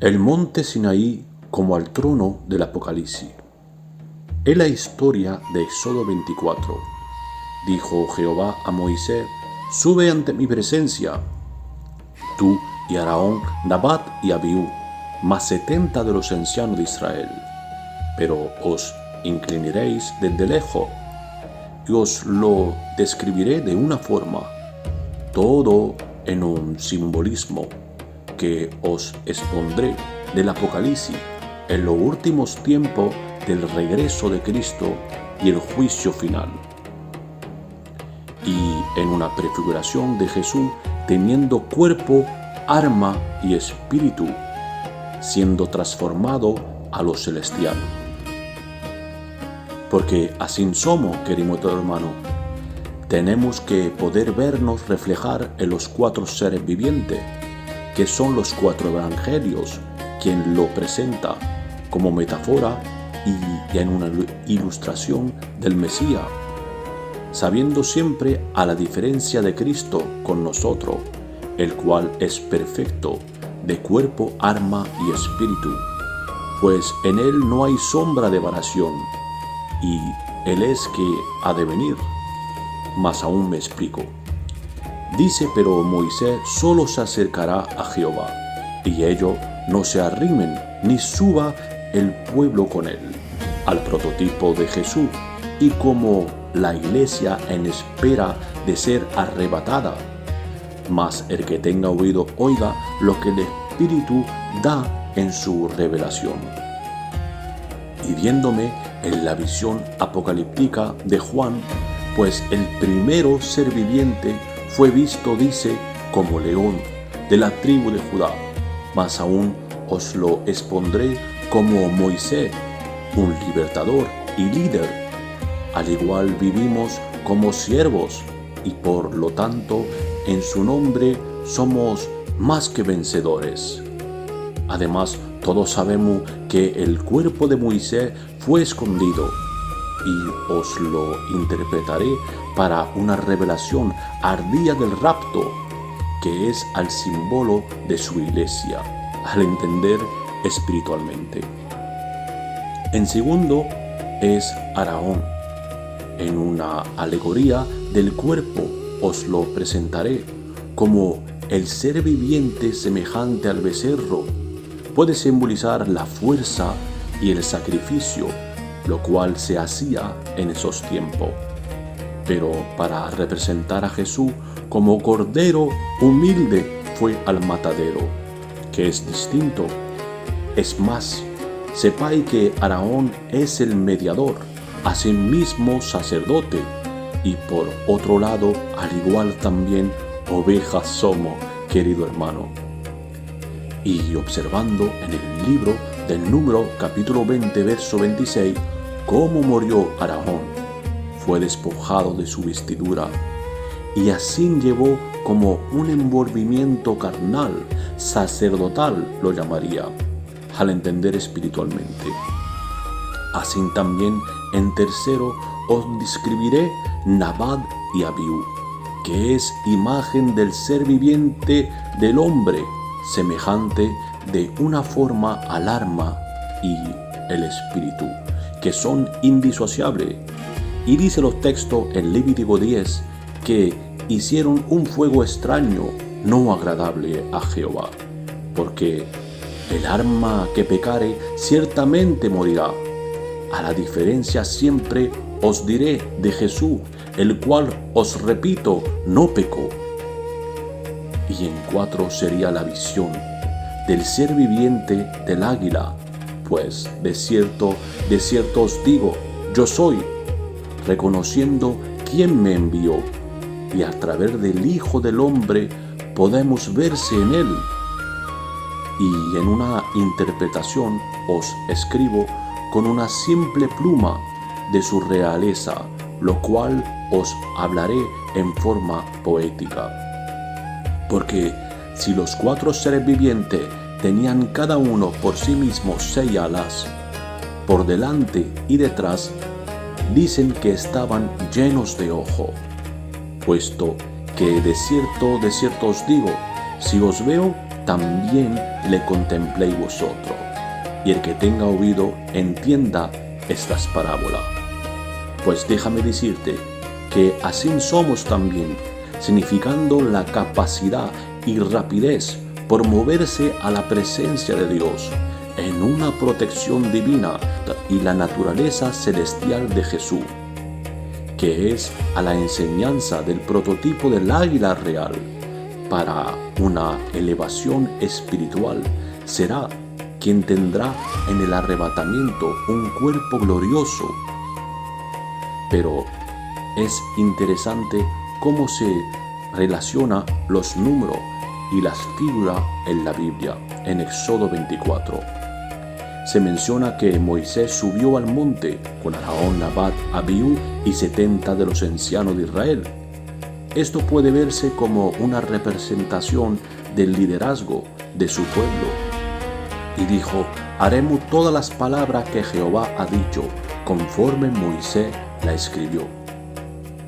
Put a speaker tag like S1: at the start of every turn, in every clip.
S1: El monte Sinaí como al trono del Apocalipsis. Es la historia de Éxodo 24. Dijo Jehová a Moisés: sube ante mi presencia, tú y Aarón, Nadab y Abiú, más 70 de los ancianos de Israel. Pero os inclinaréis desde lejos, y os lo describiré de una forma, todo en un simbolismo que os expondré del Apocalipsis en los últimos tiempos del regreso de Cristo y el juicio final. Y en una prefiguración de Jesús teniendo cuerpo, alma y espíritu, siendo transformado a lo celestial. Porque así somos, queridos hermanos, tenemos que poder vernos reflejar en los 4 seres vivientes, que son los 4 evangelios, quien lo presenta como metáfora y en una ilustración del Mesías, sabiendo siempre a la diferencia de Cristo con nosotros, el cual es perfecto, de cuerpo, alma y espíritu, pues en él no hay sombra de variación, y él es que ha de venir. Mas aún me explico. Dice: pero Moisés solo se acercará a Jehová, y ellos no se arrimen, ni suba el pueblo con él, al prototipo de Jesús, y como la iglesia en espera de ser arrebatada. Mas el que tenga oído, oiga lo que el Espíritu da en su revelación. Y viéndome en la visión apocalíptica de Juan, pues el primero ser viviente fue visto, dice, como león de la tribu de Judá, mas aún os lo expondré como Moisés, un libertador y líder. Al igual vivimos como siervos, y por lo tanto en su nombre somos más que vencedores. Además, todos sabemos que el cuerpo de Moisés fue escondido, y os lo interpretaré para una revelación al día del rapto, que es al símbolo de su iglesia, al entender espiritualmente. En segundo es Aarón. En una alegoría del cuerpo os lo presentaré como el ser viviente semejante al becerro. Puede simbolizar la fuerza y el sacrificio, lo cual se hacía en esos tiempos. Pero para representar a Jesús como cordero humilde fue al matadero, que es distinto. Es más, sepáis que Aarón es el mediador, asimismo sacerdote, y por otro lado, al igual también, ovejas somos, querido hermano. Y observando en el libro del Número, capítulo 20, verso 26, cómo murió Aarón, fue despojado de su vestidura, y así llevó como un envolvimiento carnal, sacerdotal lo llamaría, al entender espiritualmente. Así también en tercero os describiré Nadab y Abiú, que es imagen del ser viviente del hombre, semejante de una forma al alma y el espíritu, que son indisociables. Y dice los textos en Levítico 10 que hicieron un fuego extraño, no agradable a Jehová, porque el alma que pecare ciertamente morirá. A la diferencia siempre os diré de Jesús, el cual os repito, no pecó. Y en 4 sería la visión del ser viviente del águila, pues de cierto os digo, yo soy, reconociendo quién me envió, y a través del Hijo del Hombre podemos verse en él. Y en una interpretación os escribo con una simple pluma de su realeza, lo cual os hablaré en forma poética. Porque si los 4 seres vivientes tenían cada uno por sí mismo 6 alas, por delante y detrás, dicen que estaban llenos de ojo, puesto que de cierto os digo, si os veo, también le contempléis vosotros. Y el que tenga oído, entienda estas parábolas. Pues déjame decirte que así somos también, significando la capacidad y rapidez por moverse a la presencia de Dios en una protección divina y la naturaleza celestial de Jesús, que es a la enseñanza del prototipo del águila real. Para una elevación espiritual será quien tendrá en el arrebatamiento un cuerpo glorioso. Pero es interesante cómo se relaciona los números y las figuras en la Biblia. En Éxodo 24 se menciona que Moisés subió al monte con Aarón, Nadab, Abiú y 70 de los ancianos de Israel. Esto puede verse como una representación del liderazgo de su pueblo. Y dijo: haremos todas las palabras que Jehová ha dicho, conforme Moisés la escribió.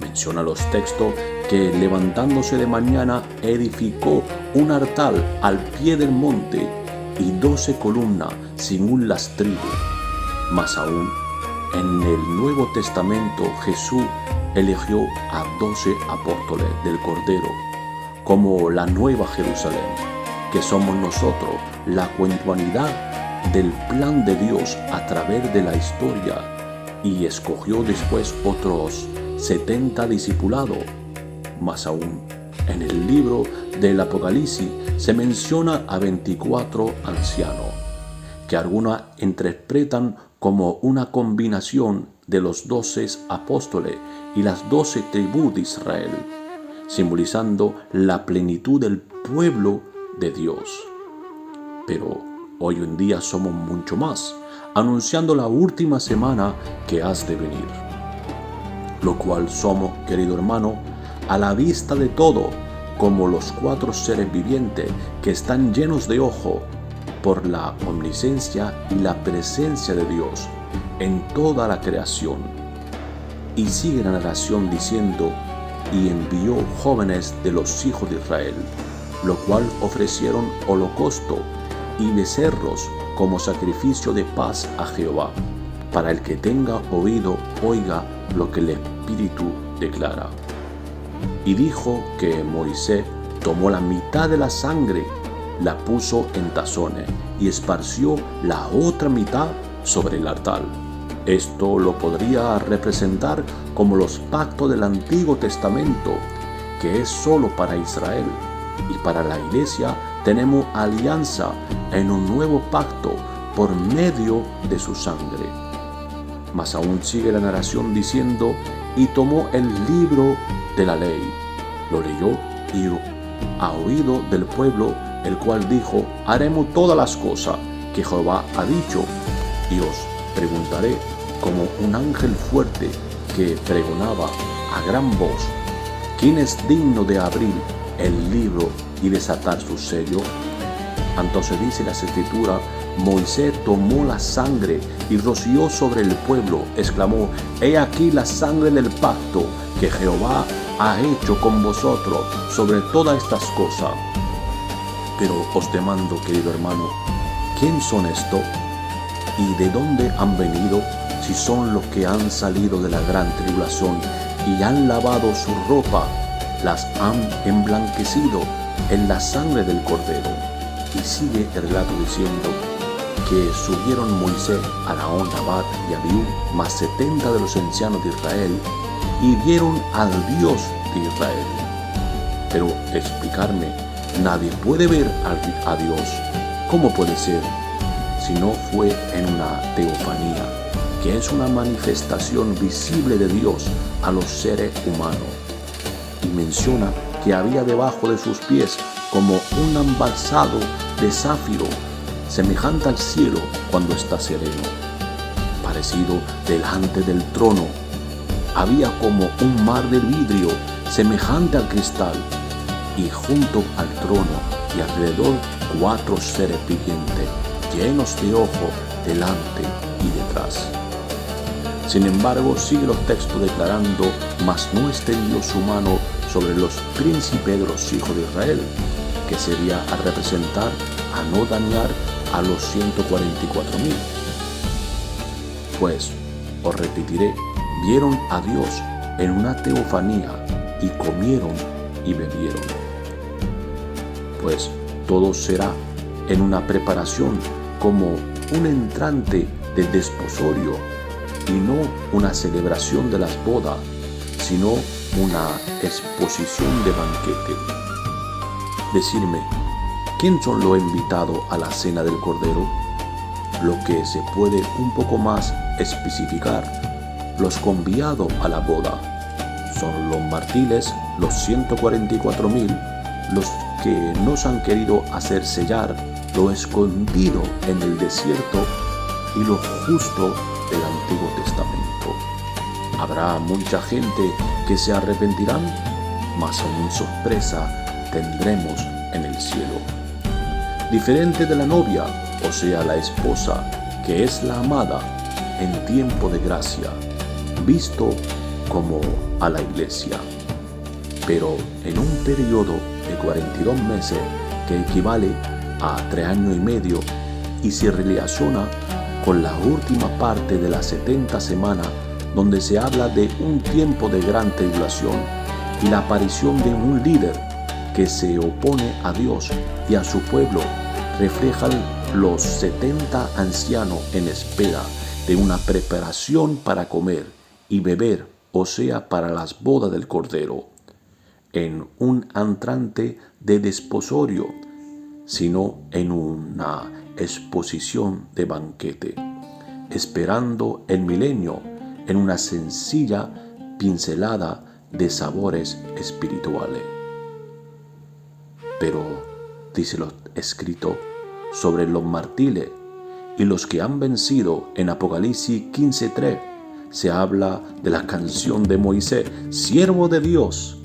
S1: Menciona los textos que levantándose de mañana edificó un altar al pie del monte y 12 columnas según las tribus. Más aún, en el Nuevo Testamento Jesús eligió a 12 apóstoles del Cordero como la Nueva Jerusalén, que somos nosotros, la continuidad del plan de Dios a través de la historia, y escogió después otros 70 discipulados. Más aún, en el libro del Apocalipsis se menciona a 24 ancianos, que algunos interpretan como una combinación de los 12 apóstoles y las 12 tribus de Israel, simbolizando la plenitud del pueblo de Dios. Pero hoy en día somos mucho más, anunciando la última semana que has de venir, lo cual somos, querido hermano, a la vista de todo, como los 4 seres vivientes que están llenos de ojo por la omnisciencia y la presencia de Dios en toda la creación. Y sigue la narración diciendo: y envió jóvenes de los hijos de Israel, lo cual ofrecieron holocausto y becerros como sacrificio de paz a Jehová. Para el que tenga oído, oiga lo que el Espíritu declara. Y dijo que Moisés tomó la mitad de la sangre, la puso en tazones y esparció la otra mitad sobre el altar. Esto lo podría representar como los pactos del Antiguo Testamento, que es solo para Israel, y para la iglesia tenemos alianza en un nuevo pacto por medio de su sangre. Mas aún sigue la narración diciendo: y tomó el libro de la ley, lo leyó y a oído del pueblo, el cual dijo: haremos todas las cosas que Jehová ha dicho, y os preguntaré como un ángel fuerte que pregonaba a gran voz: ¿quién es digno de abrir el libro y desatar su sello? Entonces dice la Escritura: Moisés tomó la sangre y roció sobre el pueblo, exclamó: he aquí la sangre del pacto que Jehová ha hecho con vosotros sobre todas estas cosas. Pero os demando, querido hermano, ¿quién son estos? ¿Y de dónde han venido? Si son los que han salido de la gran tribulación y han lavado su ropa, las han emblanquecido en la sangre del Cordero. Y sigue el relato diciendo que subieron Moisés, Aarón, Nadab y Abiú, más 70 de los ancianos de Israel, y vieron al Dios de Israel. Pero explicarme, nadie puede ver a Dios. ¿Cómo puede ser? Si no fue en una teofanía, que es una manifestación visible de Dios a los seres humanos. Y menciona que había debajo de sus pies como un embalsado de zafiro, semejante al cielo cuando está sereno. Parecido delante del trono, había como un mar de vidrio, semejante al cristal, y junto al trono y alrededor 4 seres vivientes, llenos de ojos delante y detrás. Sin embargo, sigue los textos declarando: mas no extendió su mano sobre los príncipes de los hijos de Israel, que sería a representar a no dañar a los 144,000. Pues, os repetiré, vieron a Dios en una teofanía y comieron y bebieron. Pues todo será en una preparación como un entrante de desposorio y no una celebración de las bodas, sino una exposición de banquete. Decidme, ¿quién son los invitados a la cena del Cordero? Lo que se puede un poco más especificar, los convidados a la boda son los mártires, los 144,000, los que nos han querido hacer sellar lo escondido en el desierto y lo justo del Antiguo Testamento. Habrá mucha gente que se arrepentirán, mas aún sorpresa tendremos en el cielo. Diferente de la novia, o sea la esposa, que es la amada en tiempo de gracia, visto como a la iglesia. Pero en un periodo de 42 meses, que equivale a 3 años y medio, y se relaciona con la última parte de las 70 semanas, donde se habla de un tiempo de gran tribulación y la aparición de un líder que se opone a Dios y a su pueblo, reflejan los 70 ancianos en espera de una preparación para comer y beber, o sea, para las bodas del Cordero, en un entrante de desposorio, sino en una exposición de banquete, esperando el milenio en una sencilla pincelada de sabores espirituales. Pero, dice lo escrito sobre los mártires y los que han vencido en Apocalipsis 15:3, se habla de la canción de Moisés, siervo de Dios,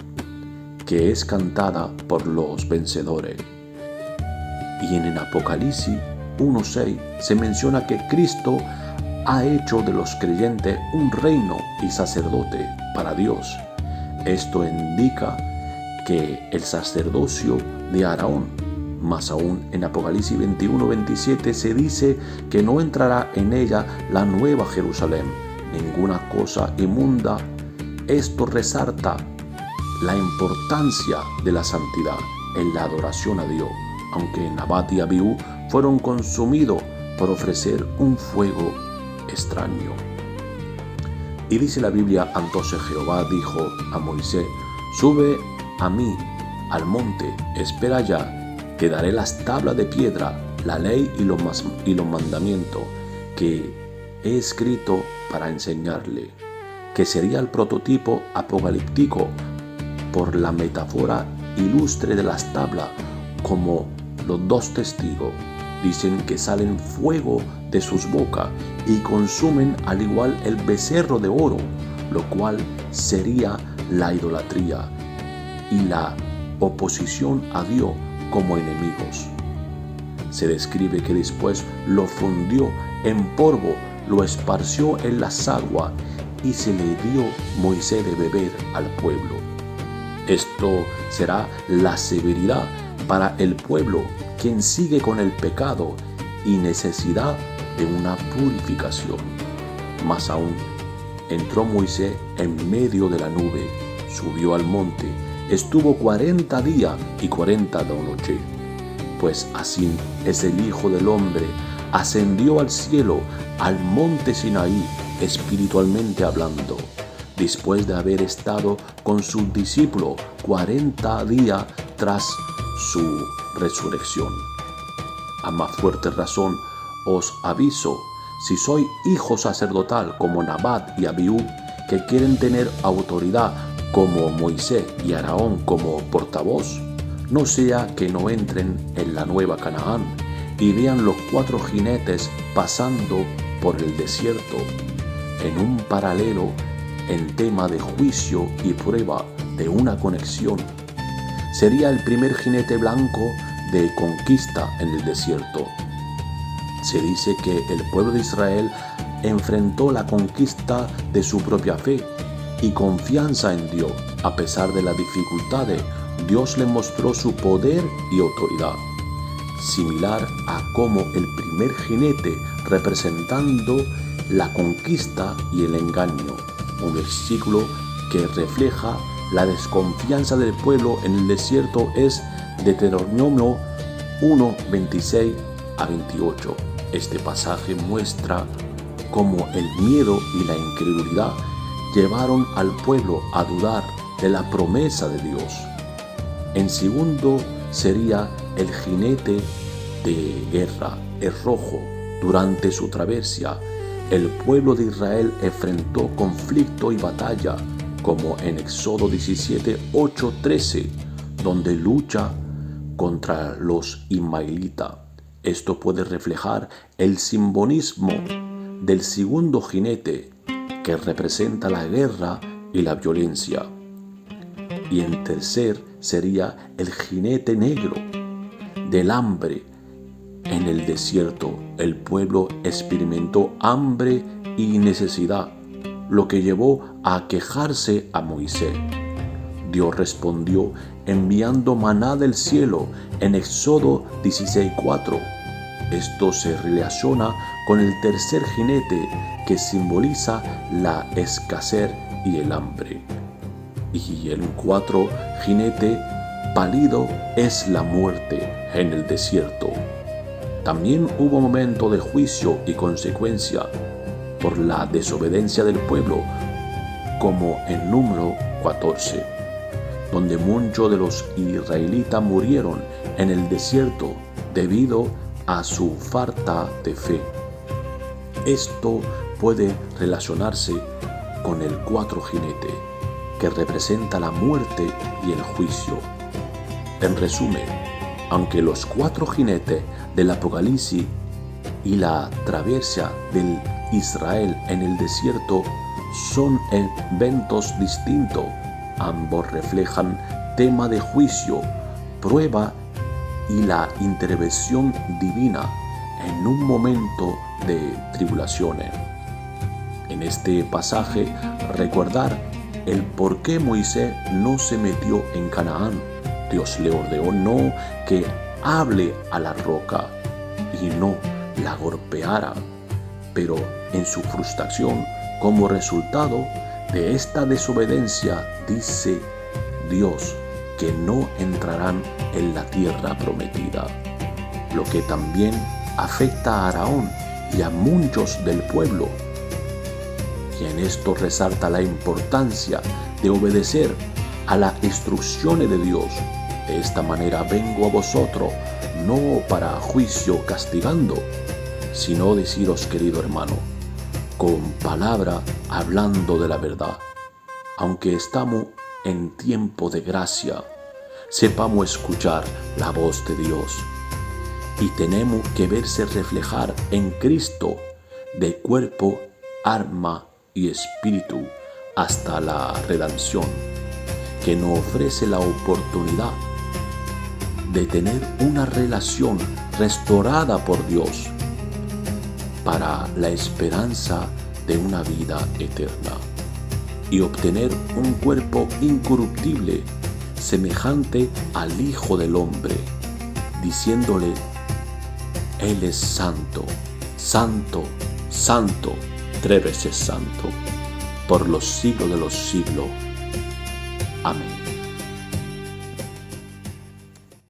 S1: que es cantada por los vencedores. Y en el Apocalipsis 1:6 se menciona que Cristo ha hecho de los creyentes un reino y sacerdote para Dios. Esto indica que el sacerdocio de Aarón, más aún en Apocalipsis 21:27 se dice que no entrará en ella la nueva Jerusalén, ninguna cosa inmunda. Esto resalta la importancia de la santidad en la adoración a Dios, aunque Nabat y Abiú fueron consumidos por ofrecer un fuego extraño. Y dice la Biblia, entonces Jehová dijo a Moisés, sube a mí al monte, espera allá, que daré las tablas de piedra, la ley y los mandamientos que he escrito para enseñarle, que sería el prototipo apocalíptico por la metáfora ilustre de las tablas, como los 2 testigos. Dicen que salen fuego de sus bocas y consumen al igual el becerro de oro, lo cual sería la idolatría y la oposición a Dios como enemigos. Se describe que después lo fundió en polvo, lo esparció en las aguas y se le dio Moisés de beber al pueblo. Esto será la severidad para el pueblo, quien sigue con el pecado y necesidad de una purificación. Más aún, entró Moisés en medio de la nube, subió al monte, estuvo 40 días y 40 noches. Pues así es el Hijo del Hombre, ascendió al cielo, al monte Sinaí, espiritualmente hablando, después de haber estado con sus discípulos 40 días tras su resurrección. A más fuerte razón os aviso, si sois hijo sacerdotal como Nabat y Abiú, que quieren tener autoridad como Moisés y Aarón como portavoz, no sea que no entren en la nueva Canaán y vean los 4 jinetes pasando por el desierto, en un paralelo en tema de juicio y prueba de una conexión. Sería el primer jinete blanco de conquista en el desierto. Se dice que el pueblo de Israel enfrentó la conquista de su propia fe y confianza en Dios, a pesar de las dificultades Dios le mostró su poder y autoridad, similar a como el primer jinete representando la conquista y el engaño, un versículo que refleja la desconfianza del pueblo en el desierto es Deuteronomio 1, 26 a 28. Este pasaje muestra cómo el miedo y la incredulidad llevaron al pueblo a dudar de la promesa de Dios. En segundo sería el jinete de guerra, el rojo. Durante su travesía, el pueblo de Israel enfrentó conflicto y batalla, como en Éxodo 17, 8, 13, donde lucha contra los ismaelitas. Esto puede reflejar el simbolismo del segundo jinete, que representa la guerra y la violencia. Y en tercer sería el jinete negro del hambre. En el desierto, el pueblo experimentó hambre y necesidad, lo que llevó a quejarse a Moisés. Dios respondió enviando maná del cielo en Éxodo 16:4. Esto se relaciona con el tercer jinete, que simboliza la escasez y el hambre. Y el cuarto jinete pálido es la muerte en el desierto. También hubo momento de juicio y consecuencia por la desobediencia del pueblo, como en Número 14, donde muchos de los israelitas murieron en el desierto debido a su falta de fe. Esto puede relacionarse con el cuarto jinete, que representa la muerte y el juicio. En resumen, aunque los cuatro jinetes del Apocalipsis y la travesía del Israel en el desierto son eventos distintos, ambos reflejan tema de juicio, prueba y la intervención divina en un momento de tribulaciones. En este pasaje, recordar el por qué Moisés no se metió en Canaán. Dios le ordenó que hable a la roca y no la golpeara. Pero en su frustración, como resultado de esta desobediencia, dice Dios que no entrarán en la tierra prometida, lo que también afecta a Aarón y a muchos del pueblo. Y en esto resalta la importancia de obedecer a las instrucciones de Dios. De esta manera vengo a vosotros, no para juicio castigando, sino deciros, querido hermano, con palabra hablando de la verdad. Aunque estamos en tiempo de gracia, sepamos escuchar la voz de Dios. Y tenemos que verse reflejar en Cristo de cuerpo, alma y espíritu hasta la redención, que nos ofrece la oportunidad de tener una relación restaurada por Dios para la esperanza de una vida eterna y obtener un cuerpo incorruptible semejante al Hijo del Hombre, diciéndole: Él es santo, santo, santo, 3 veces santo, por los siglos de los siglos. Amén.